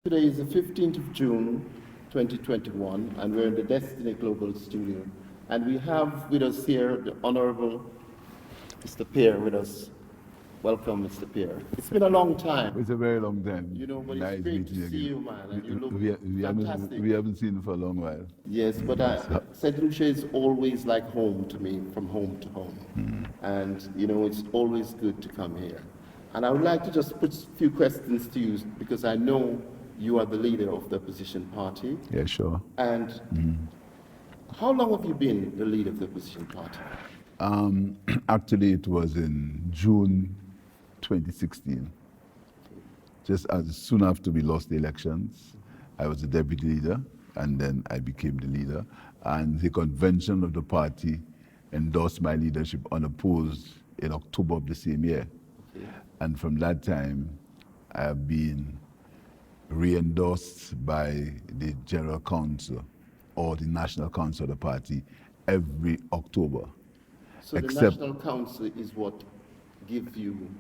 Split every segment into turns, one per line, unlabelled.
Today is the 15th of June, 2021, and we're in the Destiny Global Studio. And we have with us here the Honorable Mr. Pierre with us. Welcome, Mr. Pierre. It's been a long time,
It's a very long time.
you know, but it's
Nice
great to
meeting you
see
again.
you, man, and you look
We
fantastic.
haven't seen you for a long while.
Yes, but St. Lucia is always like home to me, from home to home. And, you know, it's always good to come here. And I would like to just put a few questions to you because I know you are the leader of the opposition party.
Yeah, sure.
And how long have you been the leader of the opposition party?
Actually, it was in June 2016. Just as soon after we lost the elections, I was the deputy leader, and then I became the leader. And the convention of the party endorsed my leadership unopposed in October of the same year.
Okay.
And from that time, I have been re-endorsed by the General Council or the National Council of the party every October.
So the National Council is what gives you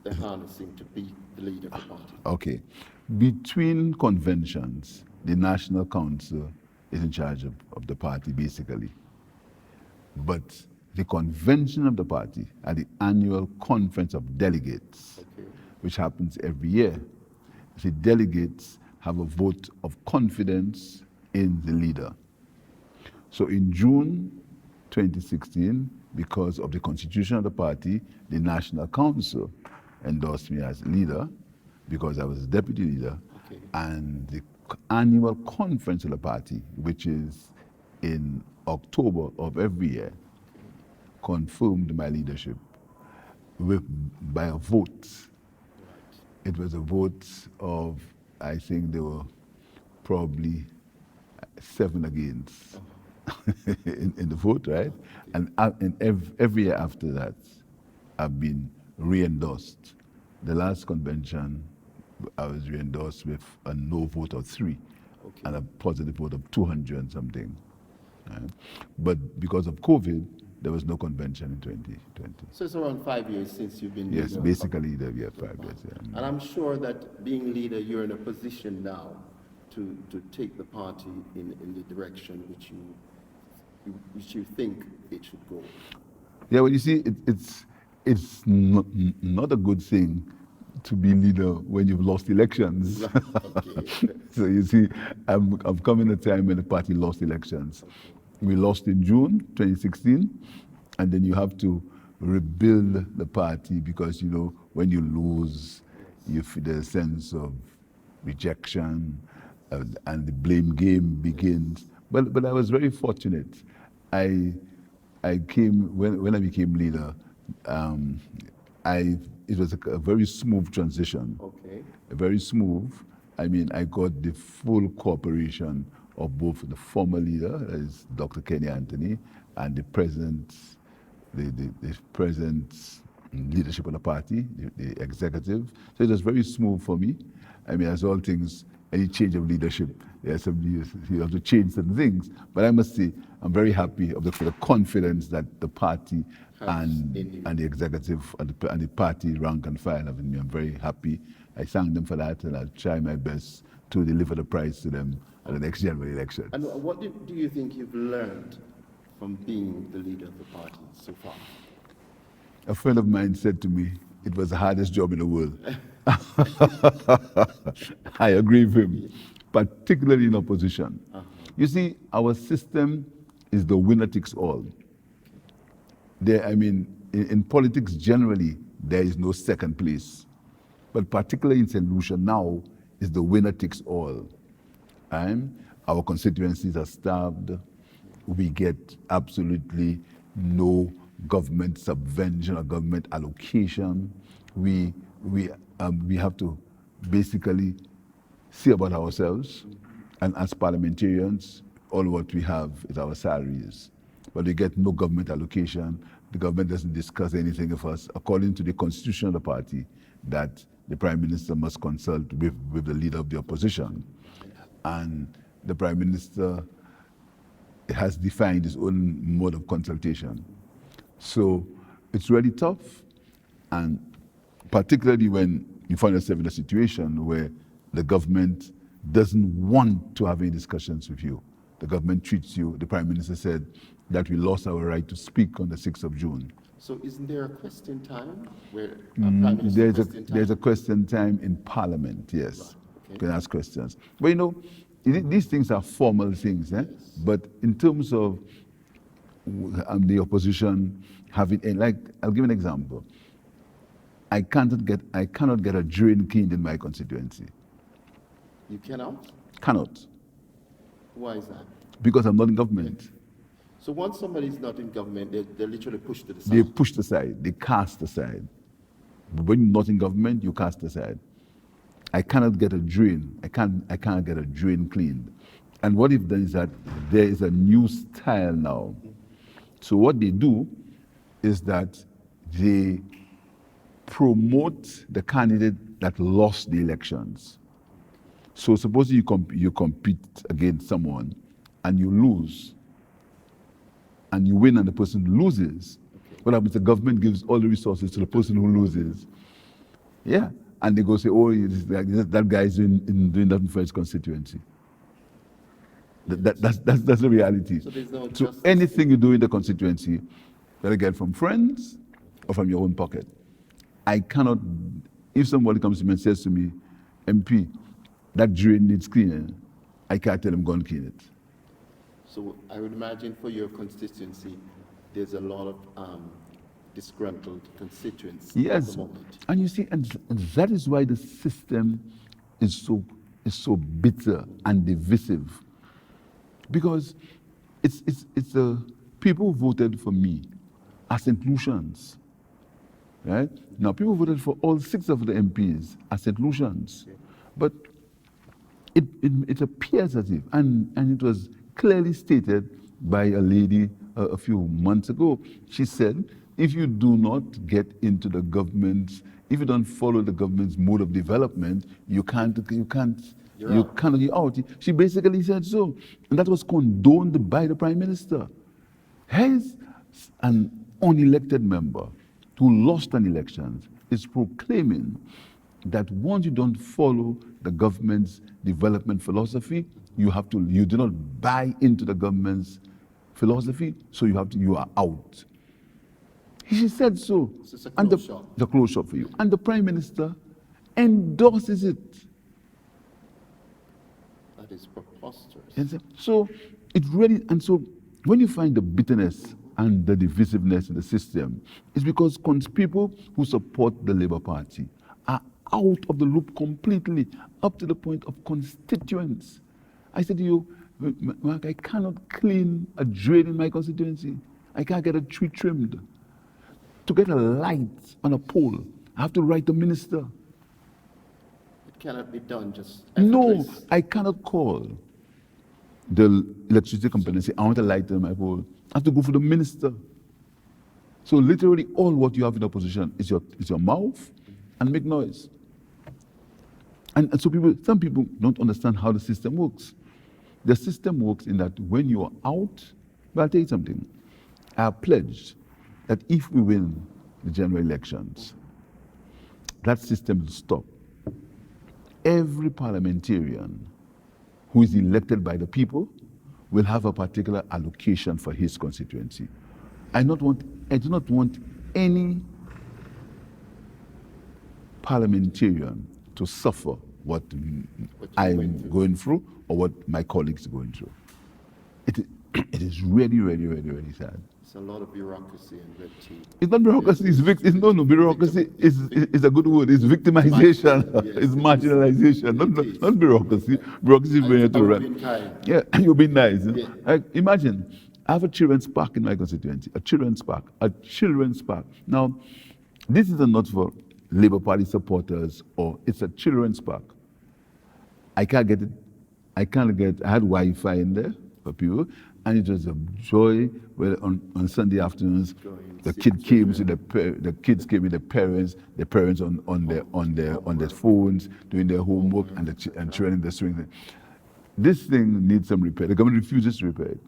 the harnessing to be the leader of the party.
Okay. Between conventions, the National Council is in charge of the party, basically. But the convention of the party and the annual conference of delegates,
Okay.
which happens every year, the delegates have a vote of confidence in the leader. So in June 2016, because of the constitution of the party, the National Council endorsed me as leader because I was deputy leader.
Okay.
And the annual conference of the party, which is in October of every year, confirmed my leadership by a vote. It was a vote of, I think there were probably 7 against in the vote, right? And every year after that, I've been re-endorsed. The last convention, I was re-endorsed with a no vote of 3
Okay.
and a positive vote of 200 and something. Right? But because of COVID, there was no convention in 2020.
So it's around 5 years since you've been
Yes,
leader.
basically, we have 5 years. Yeah.
And I'm sure that being leader, you're in a position now to take the party in the direction which you think it should go.
Yeah, well, you see, it's not a good thing to be leader when you've lost elections.
Okay.
So you see, I've come in a time when the party lost elections. We lost in June 2016, and then you have to rebuild the party because, you know, when you lose, you feel the sense of rejection, and the blame game begins. But I was very fortunate. I came when I became leader. It was a very smooth transition.
Okay.
Very smooth. I mean, I got the full cooperation of both the former leader, that is Dr. Kenny Anthony, and the present, the present leadership of the party, the executive. So it was very smooth for me. I mean, as all things, any change of leadership, there's some you have to change some things. But I must say, I'm very happy for the confidence that the party and the executive and the party rank and file have in me. I'm very happy. I thank them for that, and I'll try my best to deliver the prize to them at the next general election.
And what do you think you've learned from being the leader of the party so far?
A friend of mine said to me, it was the hardest job in the world. I agree with him, particularly in opposition. You see, our system is the winner takes all. In politics generally, there is no second place. But particularly in St. Lucia now, is the winner takes all. And our constituencies are starved. We get absolutely no government subvention or government allocation. We have to basically see about ourselves, and as parliamentarians, all what we have is our salaries. But we get no government allocation. The government doesn't discuss anything with us. According to the constitution of the party, that the Prime Minister must consult with the leader of the opposition. And the Prime Minister has defined his own mode of consultation. So it's really tough, and particularly when you find yourself in a situation where the government doesn't want to have any discussions with you. The government treats you, the Prime Minister said that we lost our right to speak on the 6th of June.
So isn't there a question time where Prime Minister question time?
There's a question time in Parliament, yes.
Right, okay.
You can ask questions. But you know, these things are formal things, eh?
Yes.
But in terms of the opposition having, like, I'll give an example. I cannot get a drain cleaned in my constituency.
You cannot?
Cannot.
Why is that?
Because I'm not in government.
So once somebody's not in government, they're literally pushed to the side.
They pushed aside, they cast aside. But when you're not in government, you cast aside. I cannot get a drain. I can't get a drain cleaned. And what if there is that there is a new style now? So what they do is that they promote the candidate that lost the elections. So suppose you compete against someone and you lose, and you win and the person loses. Okay. What happens? The government gives all the resources to the person who loses. Yeah, and they go say, "Oh, that guy's doing that for his constituency." That's the reality.
So there's no
so anything you do in the constituency, whether get from friends or from your own pocket, I cannot. If somebody comes to me and says to me, "MP, that drain needs cleaning," I can't tell him go and clean it.
So I would imagine for your constituency, there's a lot of disgruntled constituents at the moment.
And you see, and that is why the system is so bitter and divisive, because it's people who voted for me as St. Lucians, right? Now people voted for all 6 of the MPs as St. Lucians, okay. But it appears as if, and it was clearly stated by a lady a few months ago. She said, if you do not get into the government's, if you don't follow the government's mode of development, you cannot get out. She basically said so. And that was condoned by the Prime Minister. Here's an unelected member who lost an election is proclaiming that once you don't follow the government's development philosophy, you do not buy into the government's philosophy, so you are out. She said so.
It's a closed shop.
The closed shop for you. And the Prime Minister endorses it.
That is preposterous.
And so when you find the bitterness and the divisiveness in the system, it's because people who support the Labour Party are out of the loop completely, up to the point of constituents. I said to you, Mark, I cannot clean a drain in my constituency. I can't get a tree trimmed. To get a light on a pole, I have to write the minister.
It cannot be done just
No, I cannot call the electricity company and say, I want a light on my pole. I have to go for the minister. So literally all what you have in opposition is your mouth and make noise. And so some people don't understand how the system works. The system works in that when you are out, but I'll tell you something. I have pledged that if we win the general elections, that system will stop. Every parliamentarian who is elected by the people will have a particular allocation for his constituency. I do not want any parliamentarian to suffer what I'm going through or what my colleagues are going through. It is really, really, really, really sad.
It's a lot of bureaucracy and red tape.
It's not bureaucracy. Bureaucracy is a good word. It's victimization. Yes. It's marginalization. Not bureaucracy. Bureaucracy is very natural. Yeah, you've been nice. Yeah. Imagine, I have a children's park in my constituency. A children's park. Now, this is not for Labour Party supporters, or it's a children's park. I can't get it. I had Wi-Fi in there for people, and it was a joy. Well, on Sunday afternoons, the kids came with the parents. The parents on their phones doing their homework, and children in the swing. This thing needs some repair. The government refuses to repair it.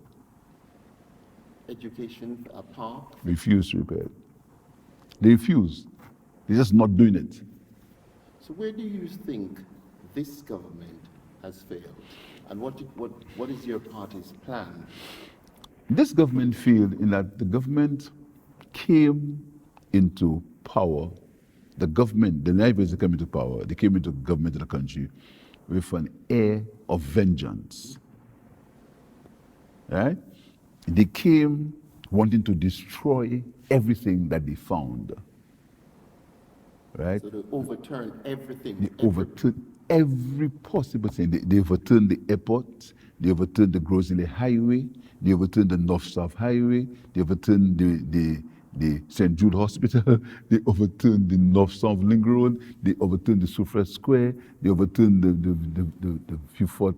Education park
refuse to repair it. They refuse. They're just not doing it.
So where do you think this government has failed? And what is your party's plan?
This government failed in that the government came into power. The government, the neighbors came into power, they came into government of the country with an air of vengeance. Right? They came wanting to destroy everything that they found. Right?
So they overturn everything.
They overturned every possible thing. They overturned the airport, they overturned the Grosley Highway, they overturned the North-South Highway, they overturned the St. Jude Hospital, they overturned the North-South Link Road, they overturned the Suffrage Square, they overturned the Viewfort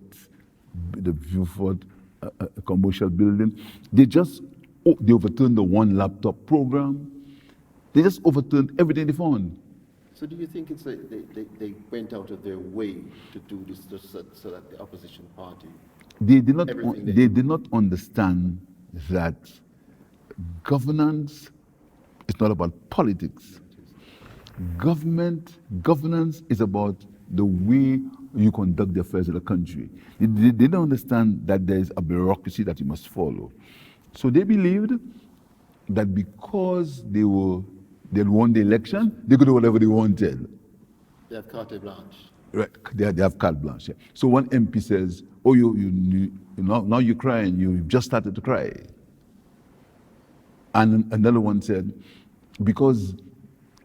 commercial building. They overturned the one laptop program. They just overturned everything they found.
So do you think it's like they went out of their way to do this just so that the opposition party...
They did not understand that governance is not about politics. Governance is about the way you conduct the affairs of the country. They don't understand that there is a bureaucracy that you must follow. So they believed that because they won the election, they could do whatever they wanted.
They have carte blanche.
Right, they have carte blanche. Yeah. So one MP says, "Oh, now you're crying. You just started to cry." And another one said, "Because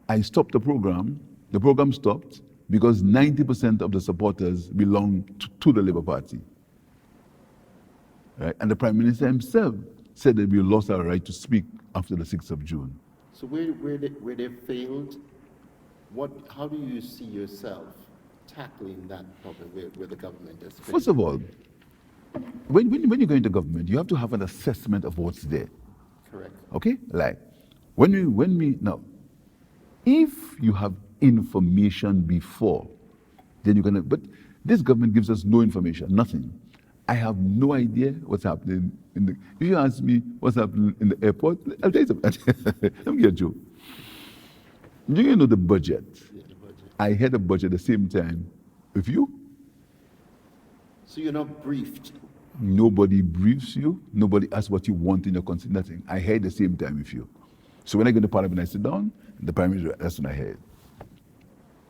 I stopped the program stopped because 90% of the supporters belong to the Labour Party." Right, and the Prime Minister himself said that we lost our right to speak after the 6th of June.
So where they failed, how do you see yourself tackling that problem where the government has failed?
First of all, when you go into government, you have to have an assessment of what's there.
Correct.
Okay? Like, now, if you have information before, then you're gonna, but this government gives us no information, nothing. I have no idea what's happening if you ask me what's happening in the airport, I'll tell you something. Let me get you. Do you know the budget?
Yeah, the budget.
I had a budget at the same time with you.
So you're not briefed?
Nobody briefs you. Nobody asks what you want in your constituency. Nothing. I had the same time with you. So when I go to Parliament, I sit down. The Prime Minister, that's when I had.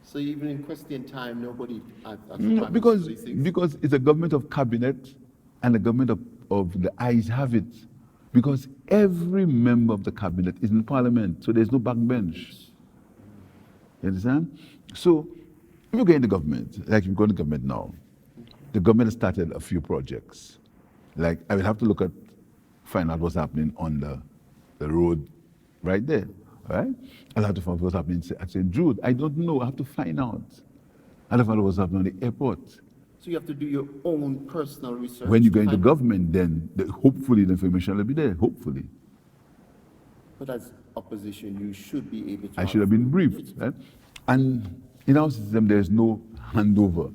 So even in question time, nobody...
No, because it's a government of cabinet and a government of the eyes have it. Because every member of the cabinet is in Parliament, so there's no backbench. You understand? So if you go into government, like you're going to government now, the government has started a few projects. Like I will have to find out what's happening on the road right there. Right? I'll have to find out what's happening at St. Jude. I don't know. I have to find out. I'll have to find out what's happening on the airport.
So you have to do your own personal research?
When you go into government, then hopefully the information will be there. Hopefully.
But as opposition, you should be able to...
I should have been briefed. Right? And in our system, there's no handover.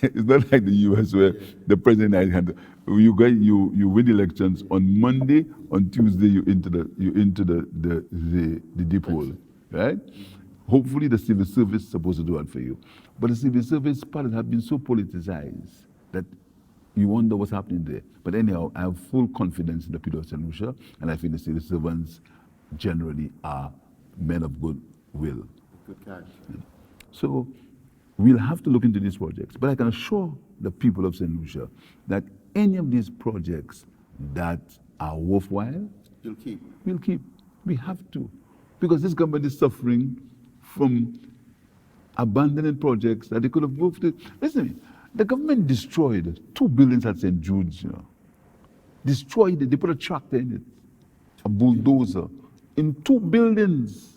It's not like the US where the president has hand. You win elections on Monday, on Tuesday you into the depot, right? Hopefully the civil service is supposed to do it for you. But the civil service part has been so politicized that you wonder what's happening there. But anyhow, I have full confidence in the people of St. Lucia, and I think the civil servants generally are men of good will.
Good character.
So we'll have to look into these projects. But I can assure the people of St. Lucia that any of these projects that are worthwhile,
You'll keep.
we'll keep. We have to. Because this government is suffering from abandoning projects that they could have moved to. Listen to me, the government destroyed 2 buildings at St. Jude's, Destroyed it. They put a tractor in it, a bulldozer, in 2 buildings.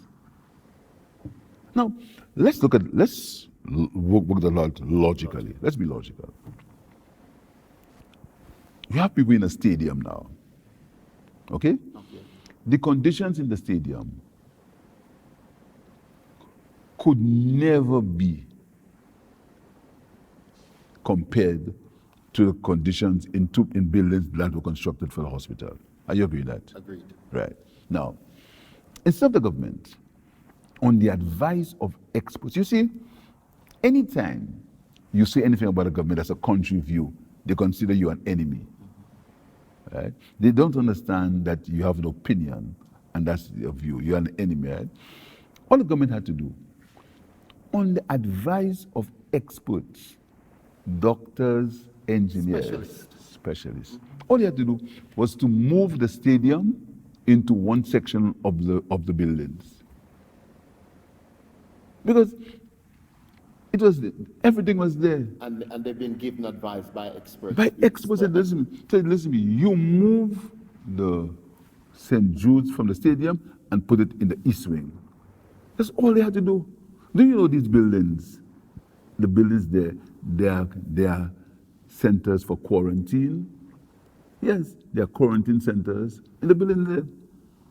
Now, let's work the lot logically. Let's be logical. You have people in a stadium now. Okay? The conditions in the stadium could never be compared to the conditions in buildings that were constructed for the hospital. Are you agree with that?
Agreed.
Right. Now, instead of the government, on the advice of experts, you see, anytime you say anything about a government that's a country view, they consider you an enemy. Right? They don't understand that you have an opinion and that's your view. You're an enemy. Right? All the government had to do, on the advice of experts, doctors, engineers, specialists, all they had to do was to move the stadium into one section of the buildings. Because it was, everything was there.
And they've been given advice by experts.
By experts said, listen to me, you move the St. Jude's from the stadium and put it in the east wing. That's all they had to do. Do you know these buildings? The buildings there, they are centers for quarantine. Yes, they are quarantine centers in the building there.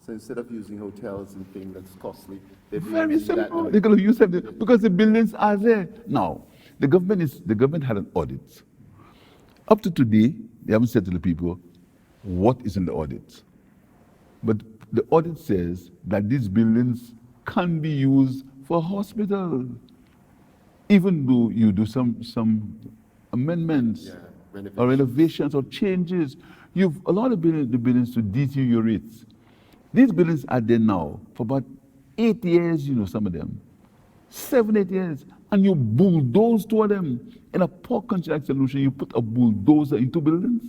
So instead of using hotels and things that's costly, they've been
Very
using that
simple.
now.
They're going to use them because the buildings are there. Now, the government had an audit. Up to today, they haven't said to the people what is in the audit. But the audit says that these buildings can be used for a hospital, even though you do some amendments or renovations or changes. You've allowed the buildings to deteriorate. These buildings are there now for about 8 years, some of them. 7, 8 years. And you bulldoze two of them. In a poor country like solution, you put a bulldozer into buildings?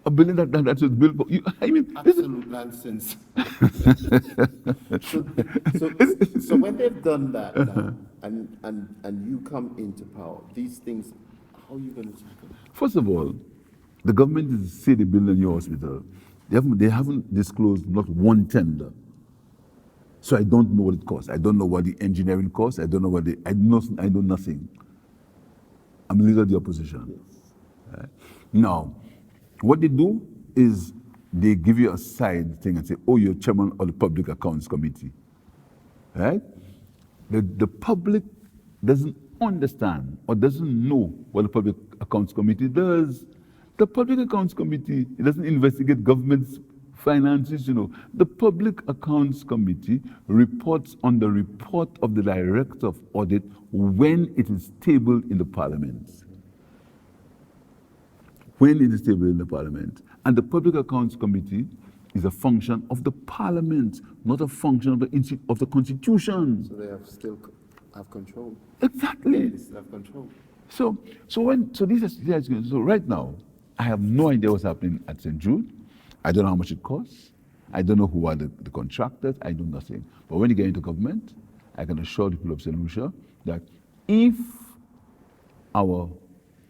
A building that was built for you.
Absolute nonsense. so when they've done that now, and you come into power, these things, how are you going to tackle that?
First of all, the government is say they build a new hospital. They haven't disclosed not one tender. So I don't know what it costs. I don't know what the engineering costs. I don't know I know nothing. I'm leader of the opposition.
Yes.
Right? Now, what they do is they give you a side thing and say, oh, you're chairman of the Public Accounts Committee. Right? The public doesn't understand or doesn't know what the Public Accounts Committee does. The Public Accounts Committee, it doesn't investigate government's finances, The Public Accounts Committee reports on the report of the Director of Audit when it is tabled in the Parliament. When it is tabled in the Parliament. And the Public Accounts Committee is a function of the Parliament, not a function of the Constitution.
So they still have control.
Exactly.
Yeah, they still have control.
So right now, I have no idea what's happening at St. Jude. I don't know how much it costs. I don't know who are the contractors. I do nothing. But when you get into government, I can assure the people of St. Lucia that if our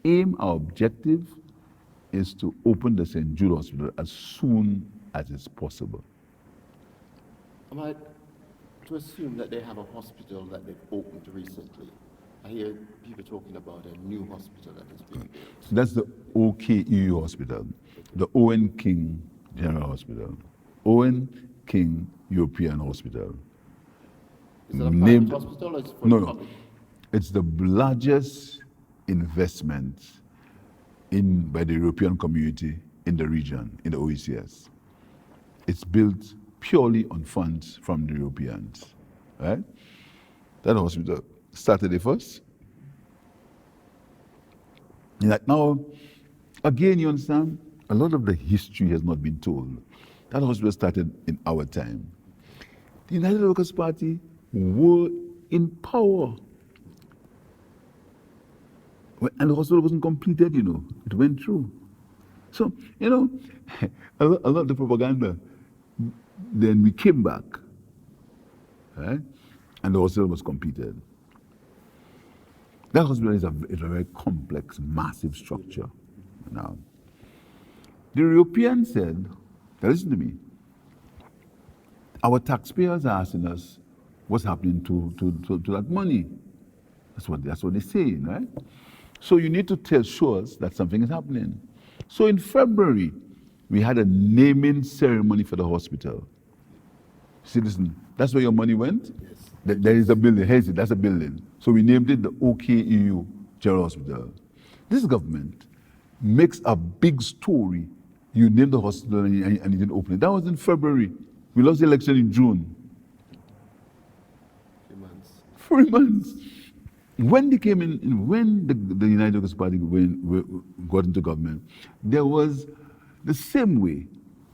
aim, our objective is to open the St. Jude Hospital as soon as is possible.
Am I to assume that they have a hospital that they've opened recently? I hear people talking about a new hospital that is being built.
That's the OKEU hospital, the Owen King General Hospital, Owen King European Hospital.
Is it a private hospital or is it for the public?
It's the largest investment by the European community in the region, in the OECS. It's built purely on funds from the Europeans, right? That hospital started the first. Now, again, you understand, a lot of the history has not been told. That hospital started in our time. The United Workers' Party were in power. And the hospital wasn't completed, It went through. So, a lot of the propaganda, then we came back, right? And the hospital was completed. That hospital is a very complex, massive structure. Now, the Europeans said, listen to me, our taxpayers are asking us what's happening to that money. That's what they're saying, right? So you need to show us that something is happening. So in February, we had a naming ceremony for the hospital. See, listen, that's where your money went?
Yes.
There is a building. Here's it, that's a building. So we named it the OKEU General Hospital. This government makes a big story. You name the hospital and you didn't open it. That was in February. We lost the election in June.
3 months.
3 months. when they came in, when the United Workers' Party got into government, there was the same way.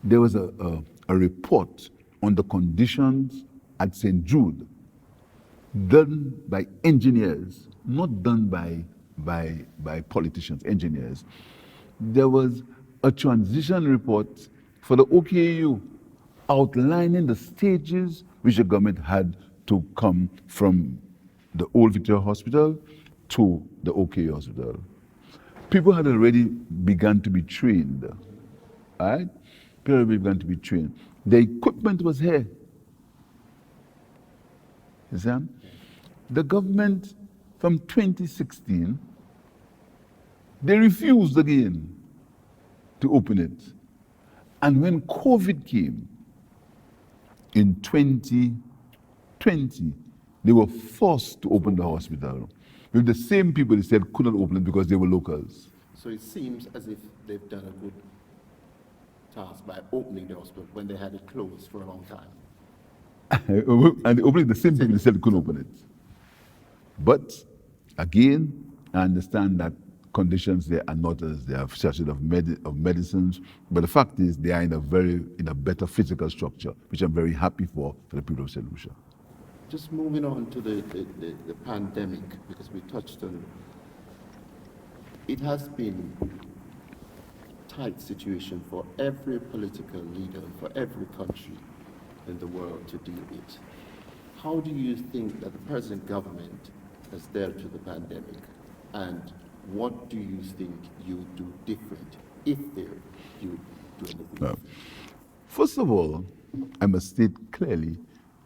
There was a report on the conditions at St. Jude, done by engineers, not done by politicians, engineers. There was a transition report for the OKU outlining the stages which the government had to come from the old Victoria Hospital to the OKU Hospital. People had already begun to be trained, right? People had begun to be trained. The equipment was here. You see? The government from 2016, they refused again to open it. And when COVID came in 2020, they were forced to open the hospital. With the same people they said couldn't open it because they were locals.
So it seems as if they've done a good task by opening the hospital when they had it closed for a long time.
And opening the same people they said couldn't open it. But again, I understand that conditions there are not as they have shortage of medicines, but the fact is they are in a better physical structure, which I'm very happy for the people of St. Lucia.
Just moving on to the pandemic, because we touched on it has been a tight situation for every political leader, for every country in the world to deal with. How do you think that the present government has dealt with the pandemic, and what do you think you would do different if you do anything different?
First of all, I must state clearly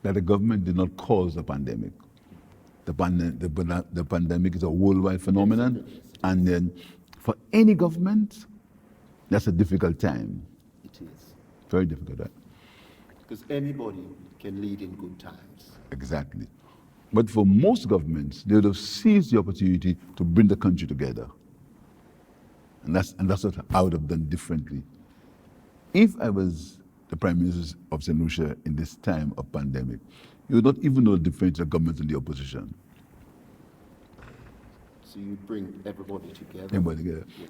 that the government did not cause the pandemic. The pandemic is a worldwide phenomenon, and then for any government, that's a difficult time.
It is.
Very difficult time.
Because anybody can lead in good times.
Exactly. But for most governments, they would have seized the opportunity to bring the country together. And that's what I would have done differently. If I was the Prime Minister of St. Lucia in this time of pandemic, you would not even know the difference of government and the opposition.
So you bring everybody together?
Everybody together.
Yes.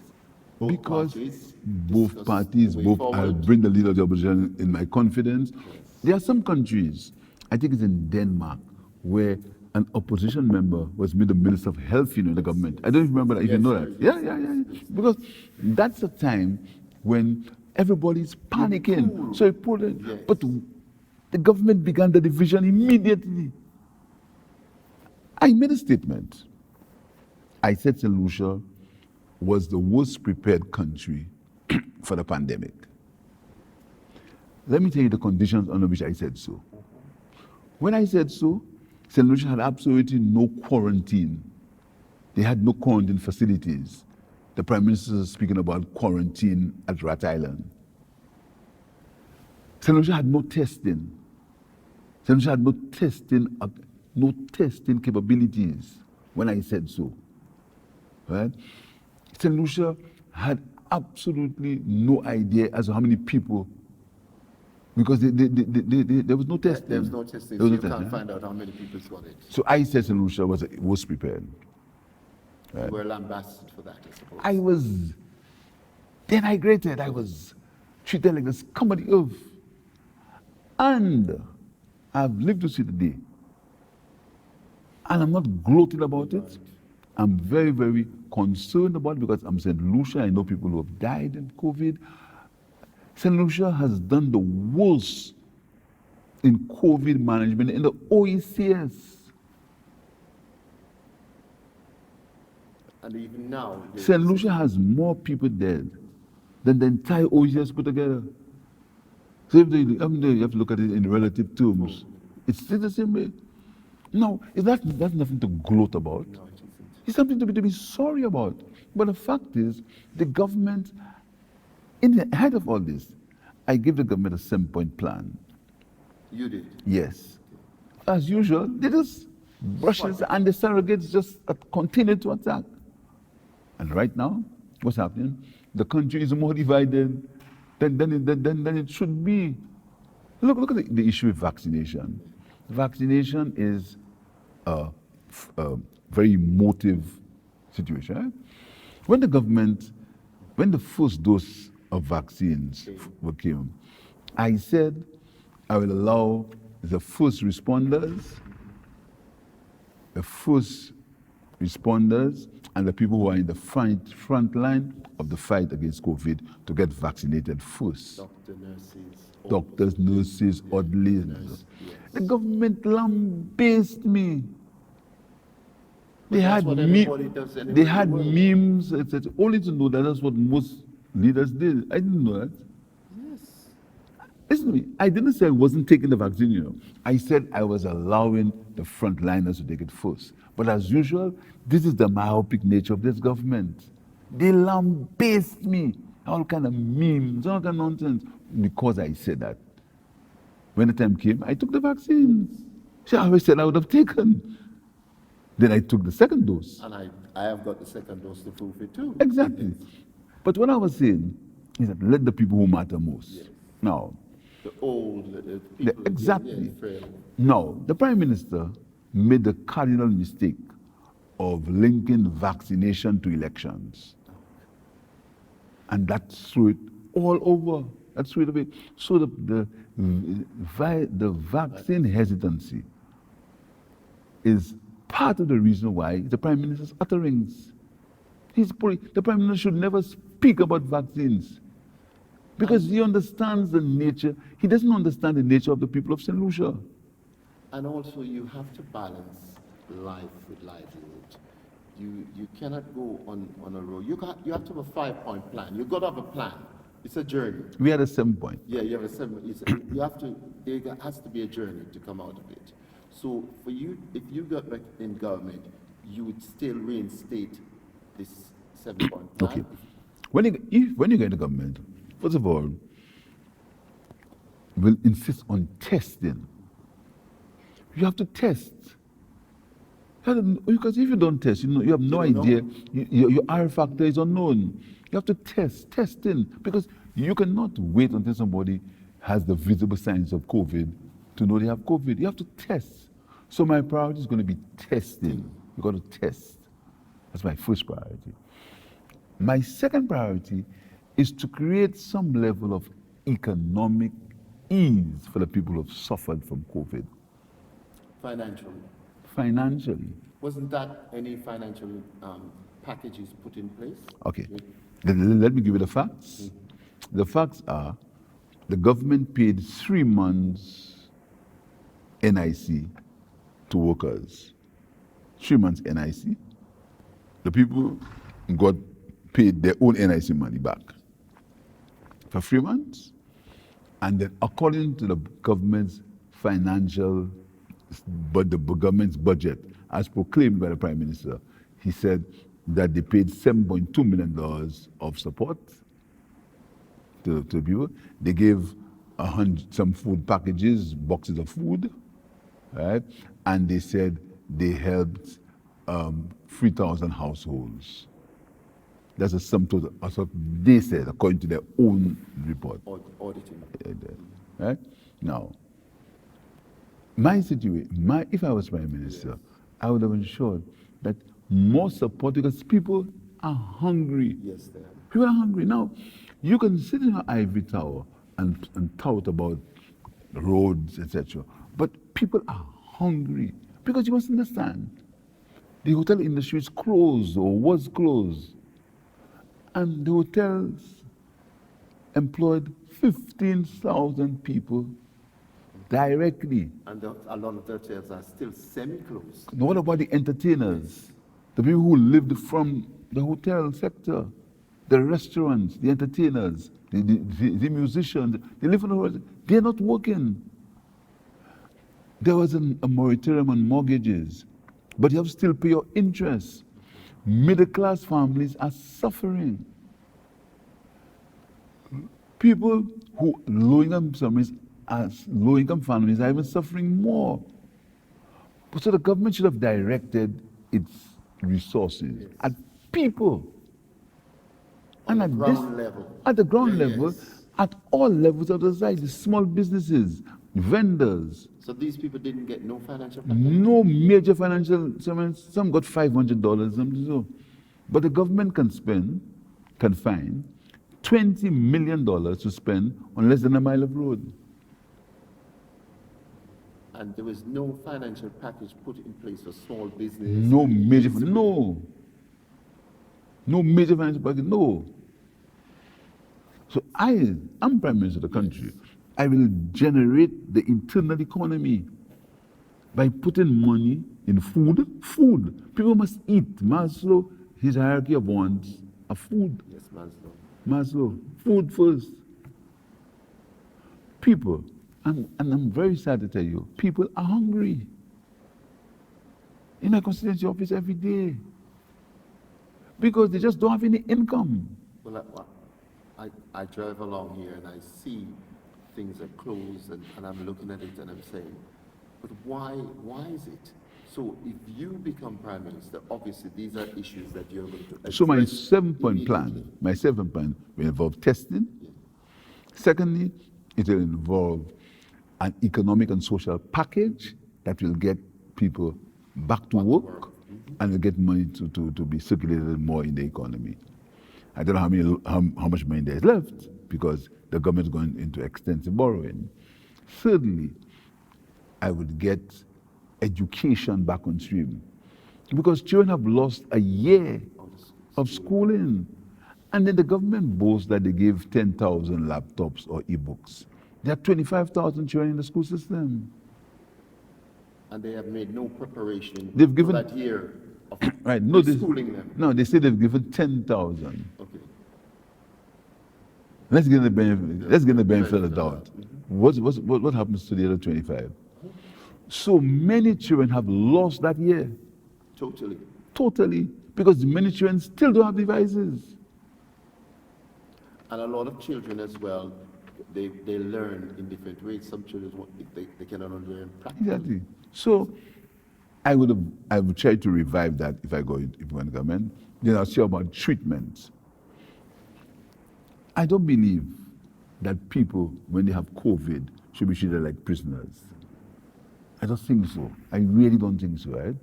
Because both parties, I'll bring the leader of the opposition in my confidence. Yes. There are some countries, I think it's in Denmark, where an opposition member was made the Minister of Health in the government. I don't remember that, if you know that. Yeah. Because that's a time when everybody's panicking. So he pulled it. Yes. But the government began the division immediately. I made a statement. I said St. Lucia was the worst prepared country for the pandemic. Let me tell you the conditions under which I said so. When I said so, St. Lucia had absolutely no quarantine. They had no quarantine facilities. The Prime Minister is speaking about quarantine at Rat Island. St. Lucia had no testing. St. Lucia had no testing capabilities when I said so. Right? St. Lucia had absolutely no idea as to how many people, because there was no testing.
There was no testing, so you can't find out how many people got it.
So I said St. Lucia was prepared.
Right? You were lambasted for that, I suppose.
I was denigrated. I was treated like the scum of the earth. And I've lived to see the day. And I'm not gloating about it. I'm very, very concerned about it because I'm St. Lucia. I know people who have died in COVID. St. Lucia has done the worst in COVID management in the OECS.
And even now,
St. Lucia has more people dead than the entire OECS put together. So if you have to look at it in relative terms. It's still the same way. No, that's nothing to gloat about.
No, it isn't.
It's something to be sorry about. But the fact is, the government, in the head of all this, I gave the government a 7-point plan.
You did?
Yes. As usual, they just brush it and the surrogates just continue to attack. And right now, what's happening? The country is more divided than it should be. Look at the issue with vaccination. Vaccination is very emotive situation. Right? When the first dose of vaccines came, I said I will allow the first responders and the people who are in the front line of the fight against COVID to get vaccinated first. Doctors, nurses, orderlies.
Yes.
The government lambasted me. They
that's
had,
what everybody does anyway
they
in the
had
world.
memes, etc. Only to know that that's what most leaders did. I didn't know that.
Yes.
Listen to me. I didn't say I wasn't taking the vaccine, you know. I said I was allowing the frontliners to take it first. But as usual, this is the myopic nature of this government. They lambasted me. All kind of memes, all kind of nonsense, because I said that. When the time came, I took the vaccines. See, I always said I would have taken. Then I took the second dose.
And I have got the second dose to prove it too.
Exactly. But what I was saying is that let the people who matter most.
Yes.
Now,
The old, the people.
exactly.
Frail.
Now, the Prime Minister made the cardinal mistake of linking vaccination to elections. And that threw it all over. That threw it away. So the vaccine hesitancy is part of the reason why the Prime Minister's utterings. The Prime Minister should never speak about vaccines because he understands the nature. He doesn't understand the nature of the people of St. Lucia.
And also, you have to balance life with livelihood. You cannot go on a road. You have to have a 5-point plan. You've got to have a plan. It's a journey.
We had a 7-point.
Yeah, you have a 7. You have to. There has to be a journey to come out of it. So for you, if you got back in government, you would still reinstate this 7-point plan.
Okay. When you get into government, first of all, we'll insist on testing. You have to test. Because if you don't test, you have no idea. Your R factor is unknown. You have to testing, because you cannot wait until somebody has the visible signs of COVID to know they have COVID. You have to test. So my priority is going to be testing. You've got to test. That's my first priority. My second priority is to create some level of economic ease for the people who have suffered from COVID. Financially.
Wasn't that any financial packages put in place?
Okay. Let me give you the facts. The facts are the government paid 3 months NIC to workers. 3 months NIC. The people got paid their own NIC money back for 3 months. And then according to the government's the government's budget, as proclaimed by the Prime Minister, he said that they paid $7.2 million of support to people. They gave some food packages, boxes of food, right? And they said they helped 3,000 households. That's a sum total. That's what they said, according to their own report.
Auditing.
Right? Now, my situation, if I was Prime Minister, I would have ensured that more support, because people are hungry.
Yes, they are.
People are hungry. Now, you can sit in an ivory tower and tout about roads, etc. But people are hungry. Because you must understand, the hotel industry is closed or was closed. And the hotels employed 15,000 people directly.
And a lot of the hotels are still semi-closed.
Now, what about the entertainers? The people who lived from the hotel sector, the restaurants, the entertainers, the musicians, they live on the road. They're not working. There was a moratorium on mortgages, but you have to still pay your interest. Middle-class families are suffering. People who low-income families are even suffering more. So the government should have directed its resources at people. And at the ground level, at all levels of the society, small businesses, vendors,
So these people didn't get no financial package?
No major financial, some got $500, some so. But the government can find $20 million to spend on less than a mile of road.
And there was no financial package put in place for small business?
No major, no. No major financial package, no. So I'm Prime Minister of the country. I will generate the internal economy by putting money in food. Food. People must eat. Maslow, his hierarchy of wants are food.
Yes, Maslow.
Maslow, food first. People, and I'm very sad to tell you, people are hungry. In my constituency office every day. Because they just don't have any income.
Well, I drive along here and I see things are closed and I'm looking at it and I'm saying, but why is it? So if you become Prime Minister, obviously these are issues that you're going to address.
So my 7-point plan will involve testing.
Yeah.
Secondly, it will involve an economic and social package that will get people back to work and will get money to be circulated more in the economy. I don't know how much money there is left because the government is going into extensive borrowing. Thirdly, I would get education back on stream because children have lost a year of schooling. And then the government boasts that they give 10,000 laptops or e-books. There are 25,000 children in the school system.
And they have made no preparation
They've given
for that year of
right. No,
schooling them.
No, they say they've given 10,000.
Okay.
Let's get the benefit of the doubt. What happens to the other 25? So many children have lost that year. Totally. Because many children still don't have devices.
And a lot of children as well, they learn in different ways. Some children, they cannot learn practically.
Exactly. So I would try to revive that if I go into government. Then I'll say about treatment. I don't believe that people, when they have COVID, should be treated like prisoners. I don't think so. I really don't think so, right?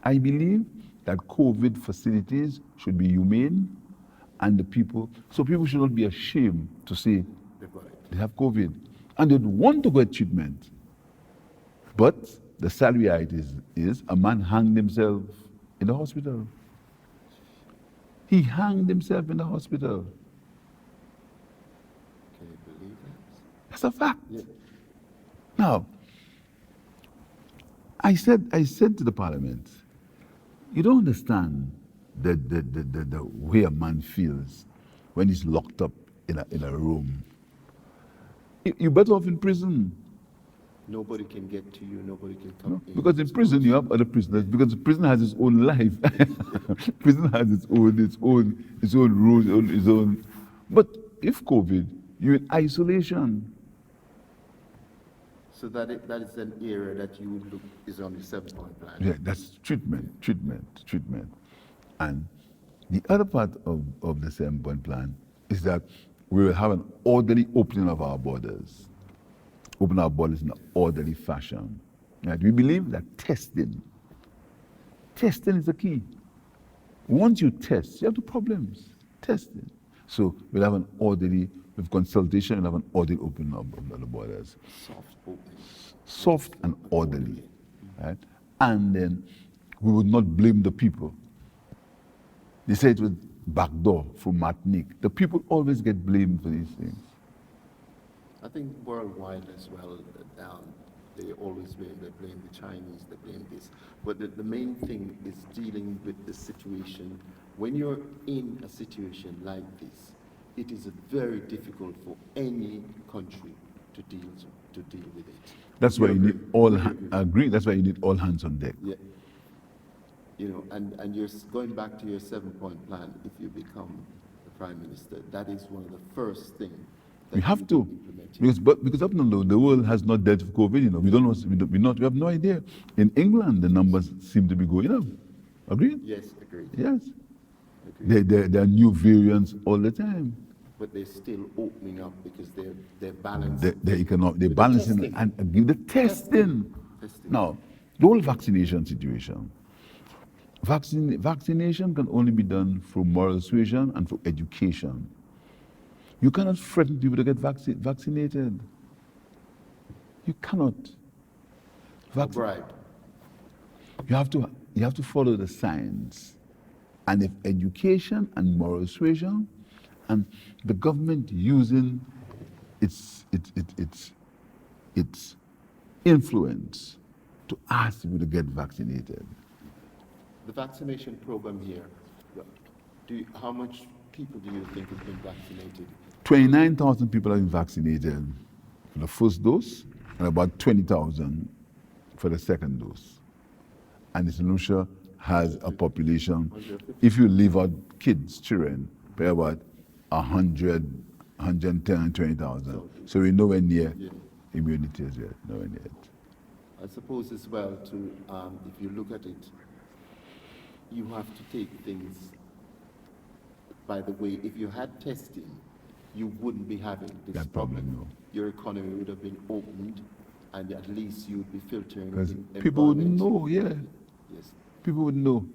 I believe that COVID facilities should be humane and people should not be ashamed to say they have COVID. And they'd want to get treatment. But the sad reality is a man hanged himself in the hospital. He hanged himself in the hospital.
Can you believe that?
That's a fact.
Yeah.
Now, I said to the parliament, you don't understand the way a man feels when he's locked up in a room. You're better off in prison.
Nobody can get to you, nobody can come in.
Because in prison you have other prisoners, because the prison has its own life. Prison has its own rules, its own. But if COVID, you're in isolation.
So that is an area that you would look is on the 7-point plan.
Yeah, that's treatment. And the other part of the 7-point plan is that we will have an orderly opening of our borders. Open our borders in an orderly fashion. Right? We believe that testing is the key. Once you test, you have the problems. Testing. So we'll have an orderly, with consultation, we'll have an orderly opening of the borders. Soft and orderly. Right? And then we would not blame the people. They say it was backdoor from Martinique. The people always get blamed for these things.
I think worldwide as well, they always blame the Chinese, they blame this. But the main thing is dealing with the situation. When you're in a situation like this, it is very difficult for any country to deal with it.
That's why you need that's why you need all hands on deck.
Yeah. You know, and you're going back to your 7-point plan. If you become the Prime Minister, that is one of the first things.
We have to, because up now the world has not dealt with COVID. You know, we have no idea. In England, the numbers seem to be going up. Agreed?
Yes, agreed.
Yes.
Agreed.
There are new variants all the time.
but they're still opening up because they're balanced.
They
with the
balancing
testing.
and give the testing.
Testing.
Now, the whole vaccination situation. Vaccination can only be done through moral suasion and through education. You cannot threaten people to get vaccinated. You cannot.
Bribe.
You have to follow the science. And if education and moral suasion and the government using its influence to ask people to get vaccinated.
The vaccination program here, how much people do you think have been vaccinated?
29,000 people have been vaccinated for the first dose and about 20,000 for the second dose. And St. Lucia has a population, if you leave out kids, children, by about 100, 110 and 20,000. So we're nowhere near immunity as yet, nowhere near it.
I suppose as well, if you look at it, you have to take things, by the way, if you had testing, you wouldn't be having this
That problem, no.
Your economy would have been opened, and at least you would be filtering.
Because people would know, yeah.
Yes.
People would know.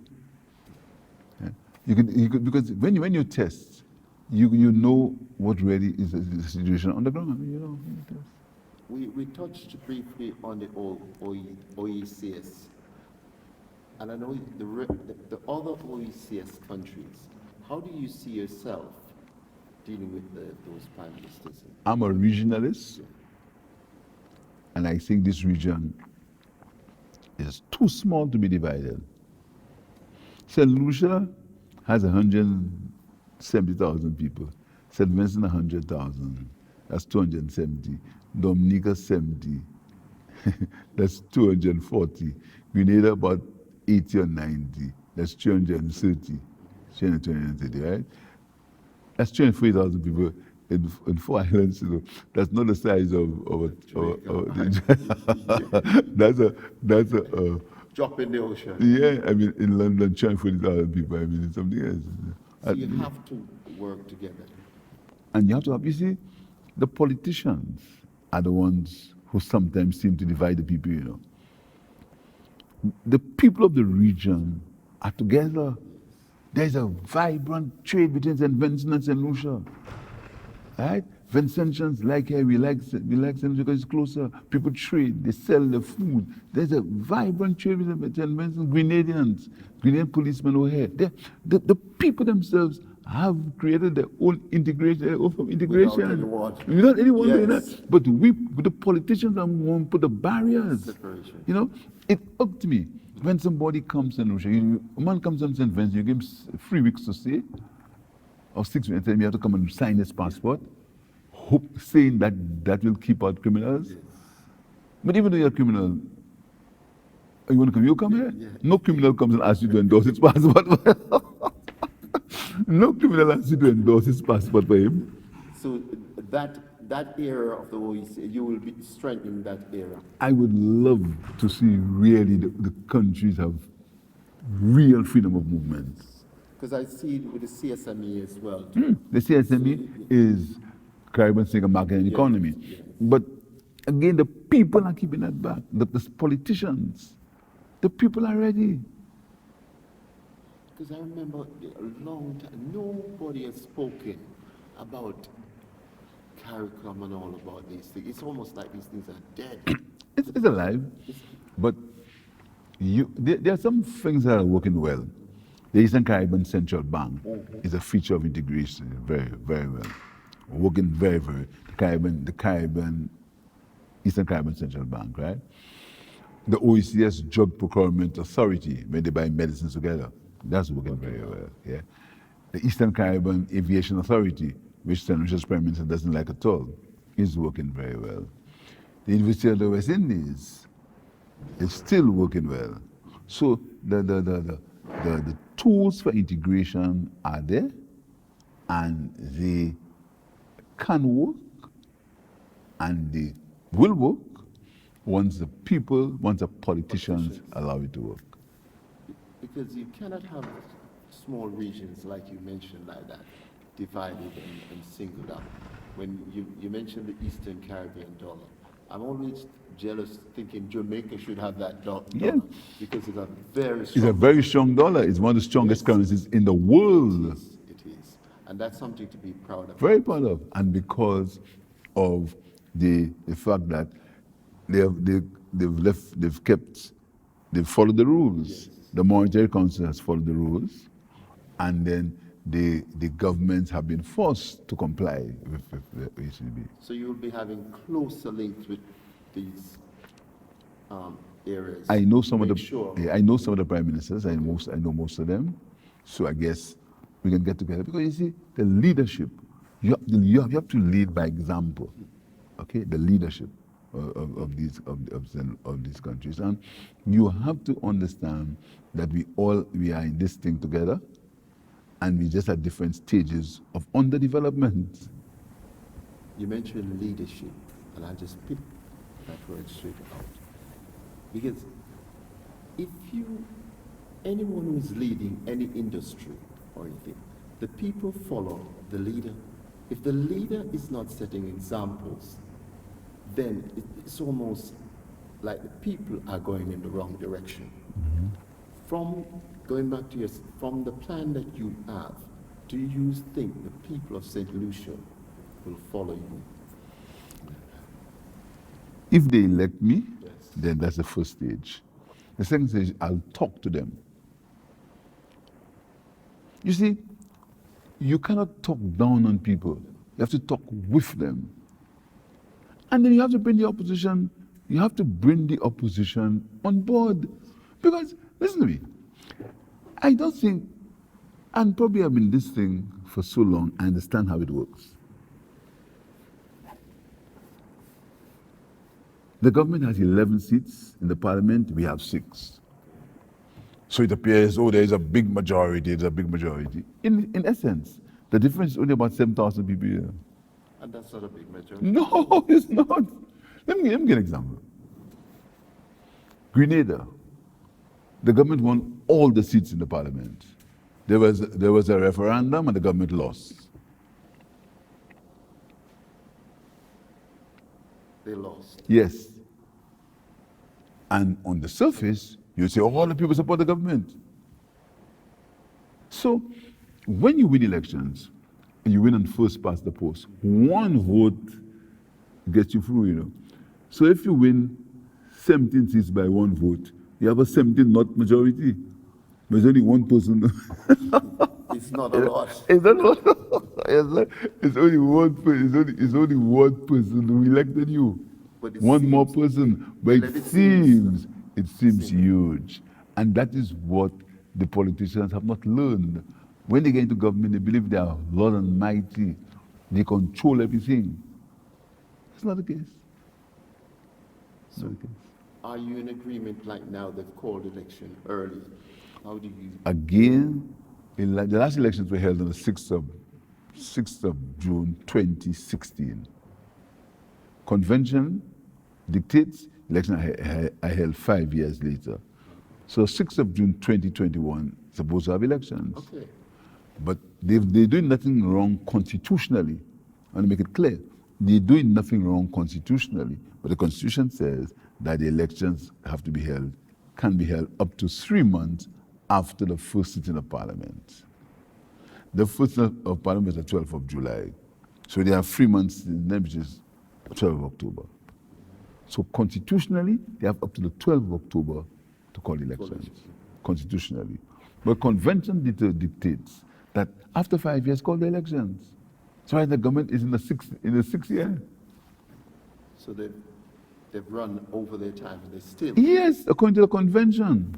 Yeah. You could, because when you test, you know what really is the situation on the ground. You know.
We touched briefly on the OECS, and I know the other OECS countries. How do you see yourself dealing with those prime ministers?
I'm a regionalist, and I think this region is too small to be divided. St. Lucia has 170,000 people. St. Vincent 100,000. That's 270. Dominica 70. That's 240. Grenada about 80 or 90. That's 330. 330, right? That's 24,000 people in 4 islands. You know. That's not the size of that's a
drop in the ocean.
Yeah, I mean in London, 40,000 people. I mean it's something else.
So you have to work together.
And you have to have. You see, the politicians are the ones who sometimes seem to divide the people. You know, the people of the region are together. There's a vibrant trade between St. Vincent and St. Lucia. Right? Vincentians like here, we like St. Lucia because it's closer. People trade, they sell the food. There's a vibrant trade with St. Vincent. Grenadians, Grenadian policemen over here. The people themselves have created their own integration, without anyone doing that. But the politicians are going to put the barriers.
Separation.
You know, it irked me. When somebody comes in Lucia, a man comes from St. Vincent, you give him 3 weeks to stay, or 6 weeks, and you have to come and sign his passport, saying that will keep out criminals. Yes. But even though you're a criminal, you want to come? You come here? Yeah. No criminal comes and asks you to endorse his passport. No criminal asks you to endorse his passport for him.
So that era of the OECD, you will be strengthening that era.
I would love to see really the countries have real freedom of movement.
Because I see it with the CSME as well.
The CSME is Caribbean Single Market and Economy. Yes. But again, the people are keeping that back. The politicians, the people are ready.
Because I remember a long time, nobody has spoken about CARICOM and all about these things. It's almost like these things are dead.
It's alive, but there are some things that are working well. The Eastern Caribbean Central Bank is a feature of integration, very, very well. Working very, very. The Caribbean, Eastern Caribbean Central Bank, right? The OECS Drug Procurement Authority, where they buy medicines together, that's working very well. Yeah. The Eastern Caribbean Aviation Authority, which St. Lucia's Prime Minister doesn't like at all, is working very well. The University of the West Indies is still working well. So the tools for integration are there, and they can work, and they will work once the politicians allow it to work.
Because you cannot have small regions like you mentioned like that. divided and singled out. When you mentioned the Eastern Caribbean dollar, I'm always jealous thinking Jamaica should have that
Yeah.
dollar because it's a very
It's
strong.
a very strong dollar. It's one of the strongest
Yes.
currencies in the world.
It is. And that's something to be proud of.
Very proud of. And because of the fact that they've followed the rules.
Yes.
The Monetary Council has followed the rules, and then the governments have been forced to comply with the ECB.
So you will be having closer links with these areas.
I know some of
Make
the
sure.
yeah, I know some of the prime ministers. I know most of them. So I guess we can get together because you see the leadership. You have to lead by example. Okay, the leadership of these countries, and you have to understand that we are in this thing together, and we just at different stages of underdevelopment.
You mentioned leadership, and I just picked that word straight out. Because if anyone who is leading any industry or anything, the people follow the leader. If the leader is not setting examples, then it's almost like the people are going in the wrong direction.
Mm-hmm.
From going back to from the plan that you have, do you think the people of St. Lucia will follow you?
If they elect me,
Yes.
then that's the first stage. The second stage, I'll talk to them. You see, you cannot talk down on people. You have to talk with them. And then you have to bring the opposition, on board. Because, listen to me, I don't think, and probably I've been in this thing for so long, I understand how it works. The government has 11 seats in the parliament, we have 6. So it appears, there's a big majority, In essence, the difference is only about 7,000 people here.
And that's not a big majority.
No, it's not. Let me give an example. Grenada, the government won all the seats in the parliament. There was a referendum and the government lost.
They lost.
Yes. And on the surface, you say, all the people support the government. So, when you win elections, and you win on first past the post, one vote gets you through, So if you win 17 seats by one vote, you have a 17 not majority. There's only one person.
It's not a lot.
It's not a lot. It's only one person. It's only one person who elected you.
But
One more person. But it seems huge. And that is what the politicians have not learned. When they get into government, they believe they are Lord and mighty. They control everything. It's not the case.
So, are you in agreement like now they've called election early? How do you?
Again, the last elections were held on the 6th of June 2016. Convention dictates election I held 5 years later. So 6th of June 2021, supposed to have elections.
Okay.
But they're doing nothing wrong constitutionally. I want to make it clear. They're doing nothing wrong constitutionally, but the Constitution says that the elections can be held up to 3 months after the first sitting of Parliament. The first sitting of Parliament is the 12th of July. So they have 3 months, which is 12th of October. So constitutionally, they have up to the 12th of October to call elections, constitutionally. But convention dictates that after 5 years, call the elections. So the government is in the sixth year.
So they've run over their time and they still.
Yes, according to the convention.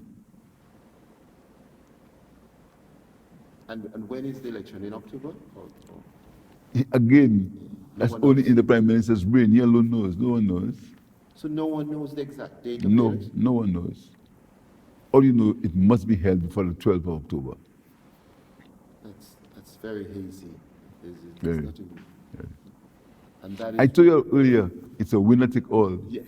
And when is the election? In October?
Again, that's
one
only
knows.
in the Prime Minister's brain. He alone knows. No one knows.
So no one knows the exact date of the election?
No one knows. All you know, it must be held before the 12th of October.
That's very hazy.
Very.
Nothing. And that is,
I told you earlier, it's a winner take all.
yeah.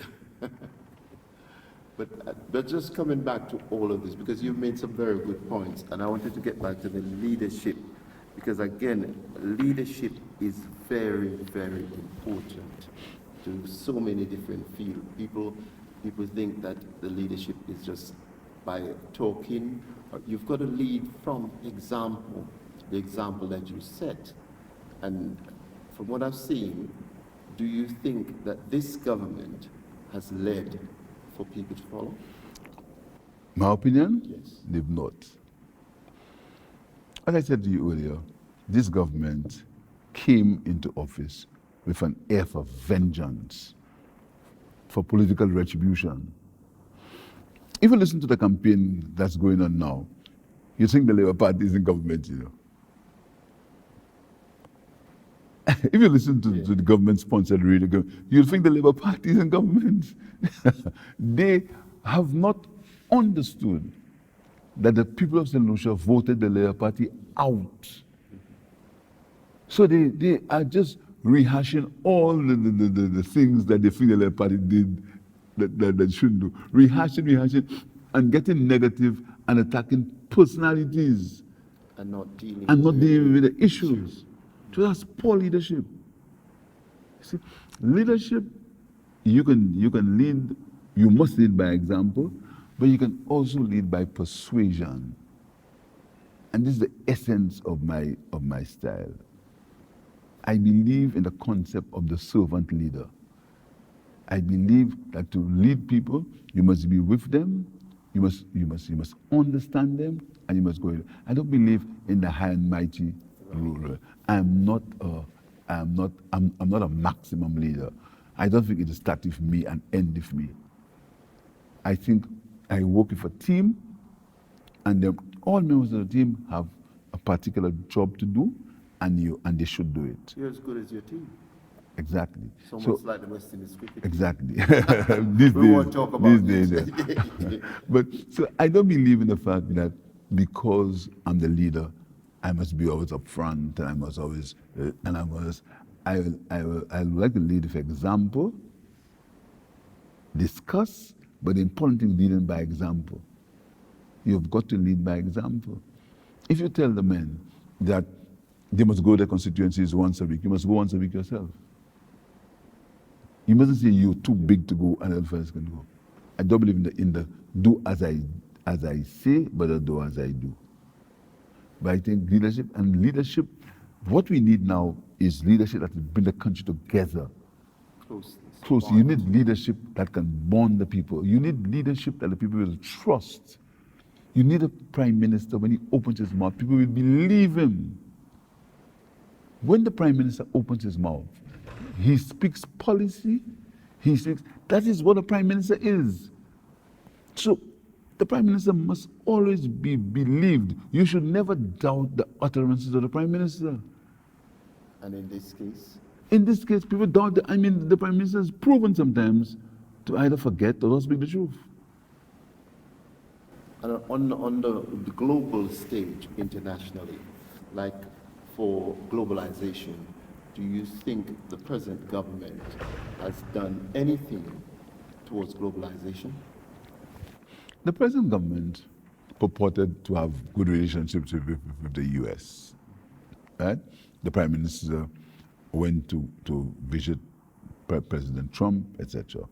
But just coming back to all of this, because you've made some very good points, and I wanted to get back to the leadership, Because again, leadership is very, very important to so many different fields. People think that the leadership is just by talking. You've got to lead from example, the example that you set. And from what I've seen, do you think that this government has led for people to follow?
My opinion?
Yes.
They've not. As I said to you earlier, this government came into office with an air for vengeance, for political retribution. If you listen to the campaign that's going on now, you think the Labour Party is in government, you know. If you listen to the government-sponsored radio, you'll think the Labour Party is in government. They have not understood that the people of St. Lucia voted the Labour Party out. So they are just rehashing all the things that they think the Labour Party did that they shouldn't do. Rehashing, and getting negative and attacking personalities.
And not dealing
with the issues. So that's poor leadership. See, leadership, you can lead, you must lead by example, but you can also lead by persuasion. And this is the essence of my style. I believe in the concept of the servant leader. I believe that to lead people, you must be with them, you must understand them, and you must go. I don't believe in the high and mighty ruler. I'm not a maximum leader. I don't think it will start with me and end with me. I think I work with a team, and all members of the team have a particular job to do, and they should do it.
You're as good as your team.
Exactly.
So much like the West Indies cricket.
Exactly.
We won't talk about
these days. But so I don't believe in the fact that because I'm the leader, I must be always up front, and I must always, I would like to lead with example, discuss, but the important thing is leading by example. You've got to lead by example. If you tell the men that they must go to their constituencies once a week, you must go once a week yourself. You mustn't say you're too big to go and other fellas can go. I don't believe in the do as I say, but I do as I do. But I think leadership, what we need now is leadership that will bring the country together. Close. You need leadership that can bond the people. You need leadership that the people will trust. You need a prime minister, when he opens his mouth, people will believe him. When the prime minister opens his mouth, he speaks policy, that is what a prime minister is. So the prime minister must always be believed. You should never doubt the utterances of the prime minister.
And in this case?
In this case, people doubt the prime minister is proven sometimes to either forget or not speak the truth.
And on the global stage, internationally, like for globalization, do you think the present government has done anything towards globalization?
The present government purported to have good relationships with the US. Right? The prime minister went to visit President Trump, etc.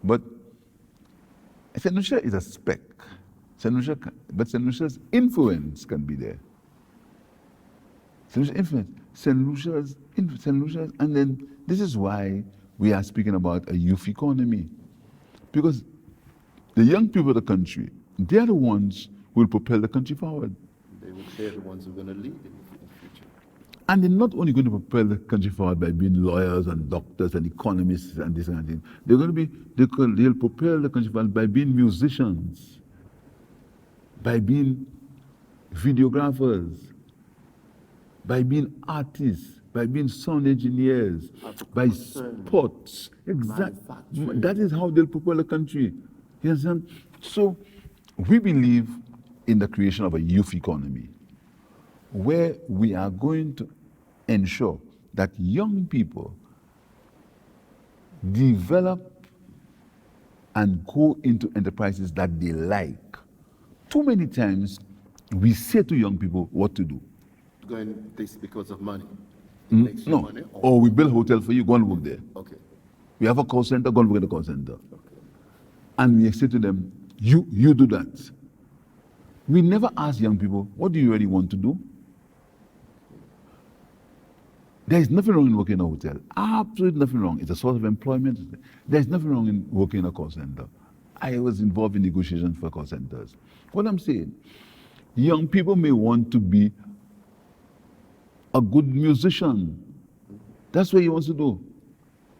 But St. Lucia is a speck. But St. Lucia's influence can be there. St. Lucia's influence, and then this is why we are speaking about a youth economy. Because the young people of the country, they are the ones who will propel the country forward.
They're the ones who are going to lead in the future.
And they're not only going to propel the country forward by being lawyers and doctors and economists and this and that. They'll propel the country forward by being musicians, by being videographers, by being artists, by being sound engineers, by sports. Exactly. That is how they'll propel the country. You understand? So we believe in the creation of a youth economy where we are going to ensure that young people develop and go into enterprises that they like. Too many times we say to young people what to do.
going this because of money. It makes you
No.
money.
Or we build a hotel for you, go and work there.
Okay.
We have a call center, go and work at the call center. And we say to them, you do that. We never ask young people, what do you really want to do? There is nothing wrong in working in a hotel. Absolutely nothing wrong. It's a source of employment. There's nothing wrong in working in a call center. I was involved in negotiations for call centers. What I'm saying, young people may want to be a good musician. That's what he wants to do.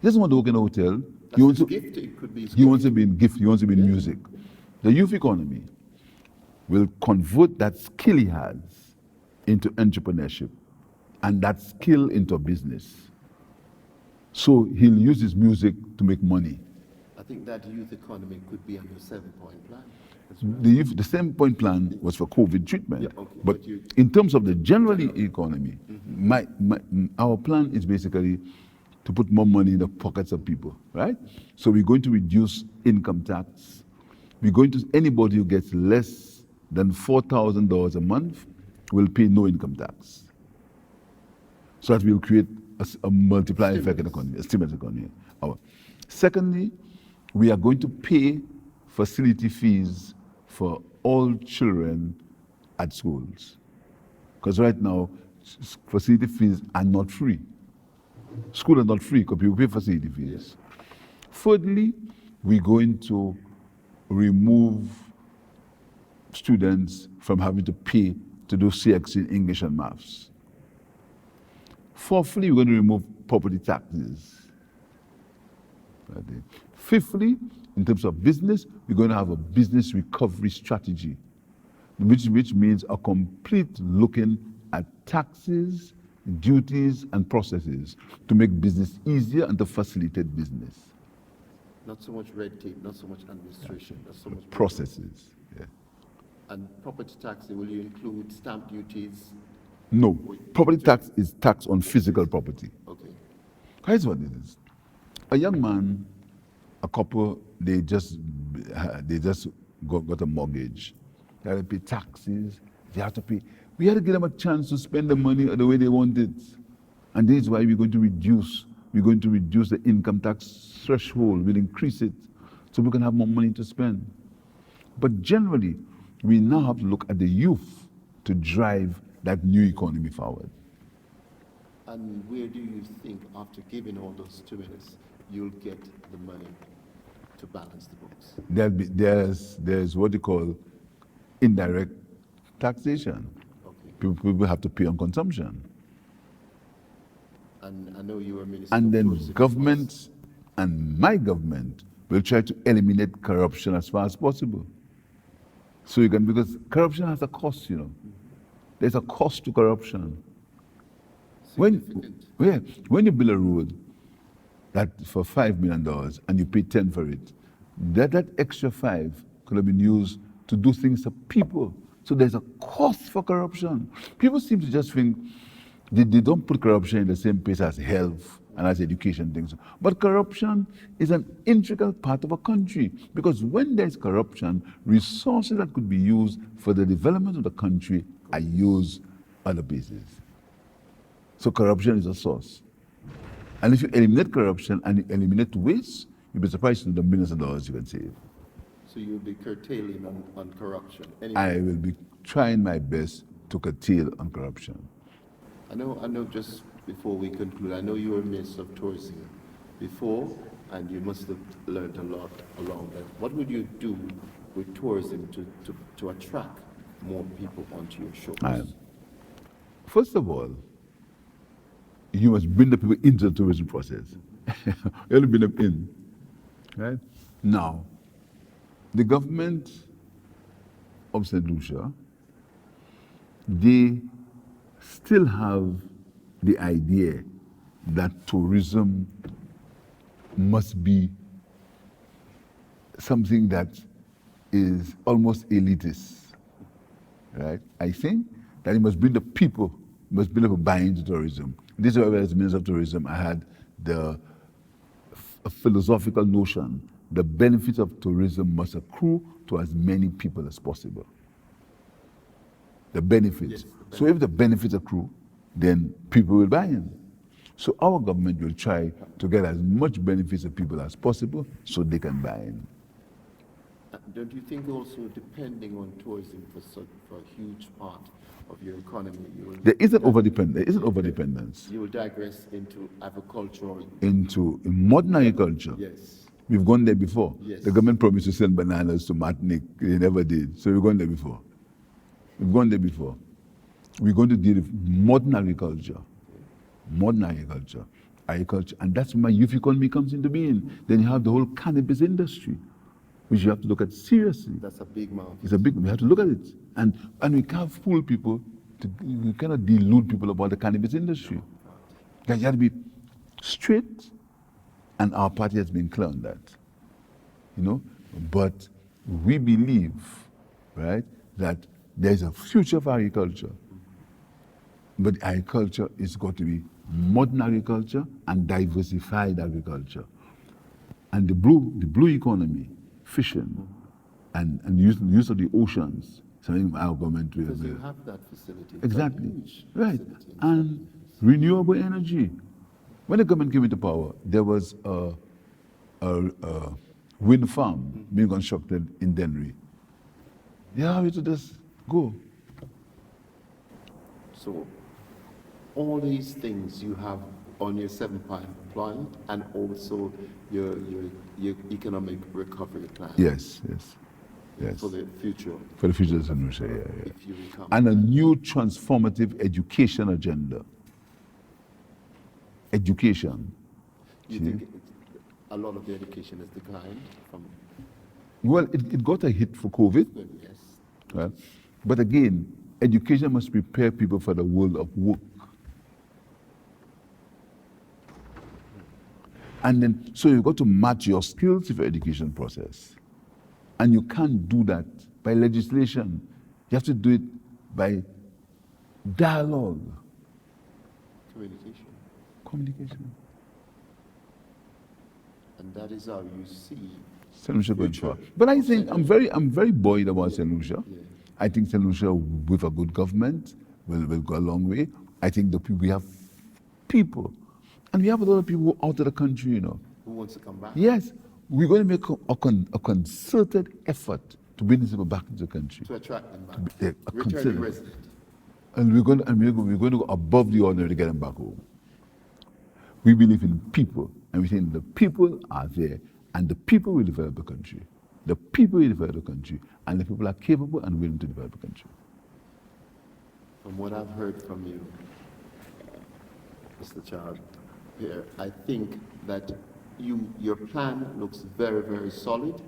He doesn't want to work in a hotel. He wants to,
gift. It could be.
he wants to be in gift. He wants to be in music. The youth economy will convert that skill he has into entrepreneurship and that skill into business. So he'll use his music to make money.
I think that youth economy could be on your 7-point plan.
The 7-point plan was for COVID treatment.
Yeah, okay,
but
but you-
in terms of the general economy, our plan is basically to put more money in the pockets of people, right? So we're going to reduce income tax. We're going to, anybody who gets less than $4,000 a month will pay no income tax. So that will create a multiplier effect in the economy, a stimulus economy. Secondly, we are going to pay facility fees for all children at schools. Because right now, facility fees are not free. School is not free because people pay facility fees. Thirdly, we're going to remove students from having to pay to do CX in English and maths. Fourthly, we're going to remove property taxes. Fifthly, in terms of business, we're going to have a business recovery strategy, which means a complete looking at taxes, duties, and processes to make business easier and to facilitate business.
Not so much red tape, not so much administration, not so much
Processes. Yeah.
And property tax, will you include stamp duties?
No, property tax is tax on physical property.
Okay.
Here's what it is. A young man, a couple, they just got a mortgage. They have to pay taxes. They have to pay. We had to give them a chance to spend the money the way they want it. And this is why we're going to reduce the income tax threshold. We'll increase it so we can have more money to spend. But generally, we now have to look at the youth to drive that new economy forward.
And where do you think, after giving all those stimulus, you'll get the money to balance the books?
There's what you call indirect taxation.
Okay.
People have to pay on consumption.
And I know you were minister.
And
of
then
tourism.
government and my government will try to eliminate corruption as far as possible. So you can, because corruption has a cost, you know. There's a cost to corruption.
Significant.
When you build a road that for $5 million and you pay 10 for it, that extra 5 could have been used to do things for people. So there's a cost for corruption. People seem to just think they don't put corruption in the same place as health and as education things. But corruption is an integral part of a country, because when there's corruption, resources that could be used for the development of the country are used other places. So corruption is a source. And if you eliminate corruption and you eliminate waste, you'll be surprised at the millions of dollars you can save.
So you'll be curtailing on corruption. Anyway,
I will be trying my best to curtail on corruption.
I know just before we conclude, I know you were Minister of Tourism before, and you must have learned a lot along that. What would you do with tourism to attract more people onto your shores?
First of all, you must bring the people into the tourism process. You have to bring them in. Right? Now, the government of St. Lucia, they still have the idea that tourism must be something that is almost elitist. Right? I think that it must bring the people, must bring people buying into tourism. This is why, as Minister of Tourism, I had a philosophical notion: the benefits of tourism must accrue to as many people as possible. The benefits.
Yes,
So if the benefits accrue, then people will buy in. So our government will try to get as much benefits of people as possible so they can buy in.
Don't you think also depending on tourism for a huge part of your economy,
There isn't overdependence.
You will digress into agricultural.
Into modern agriculture.
Yes.
We've gone there before.
Yes.
The government promised to send bananas to Martinique. They never did. So we've gone there before. We've gone there before. We're going to deal with modern agriculture. Modern agriculture. And that's where my youth economy comes into being. Then you have the whole cannabis industry, which you have to look at seriously.
That's a big market.
It's a big, we have to look at it. And we can't fool people, we cannot delude people about the cannabis industry. You have to be straight, and our party has been clear on that. You know, but we believe, right, that there's a future for agriculture. But agriculture is got to be modern agriculture and diversified agriculture. And the blue economy, fishing, and use of the oceans, something our government will.
Because you have that facility.
Exactly. Right. And renewable energy. When the government came into power, there was a wind farm being constructed in Dennery. Yeah, we to just go.
So, all these things you have on your 7-point plan and also your economic recovery plan.
Yes.
For the future.
For the future of St. Lucia, yeah.
If you become
And a new transformative education agenda. Education.
You think a lot of the education has declined from?
Well, it got a hit for COVID.
Yes.
Right? But again, education must prepare people for the world of work. And then, so you've got to match your skills with your education process. And you can't do that by legislation. You have to do it by dialogue. Communication.
And that is how you see
St. Lucia going far. But I think I'm very buoyed about St. Lucia. Yeah. I think St. Lucia, with a good government, will go a long way. I think we have people, and we have a lot of people out of the country, you know.
Who wants to come back?
Yes. We're going to make a concerted effort to bring these people back into the country.
To attract them back.
Returning
resident.
And we're going to go above the ordinary to get them back home. We believe in people, and we think the people are there, and the people will develop the country. The people will develop the country, and the people are capable and willing to develop the country.
From what I've heard from you, Mr. Pierre, I think that your plan looks very, very solid,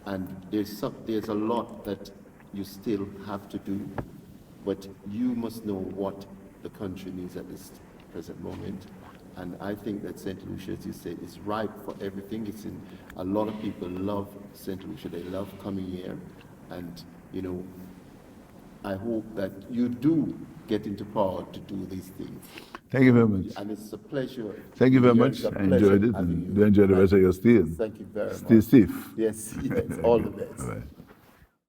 and there's a lot that you still have to do, but you must know what the country needs at this present moment. And I think that St. Lucia, as you say, is ripe for everything. A lot of people love St. Lucia. They love coming here. And, you know, I hope that you do get into power to do these things.
Thank you very much.
And it's a pleasure.
Thank you very much. I enjoyed it. And enjoy the rest of your stay.
Thank you very much.
Stay safe.
Yes, all the best.
All right.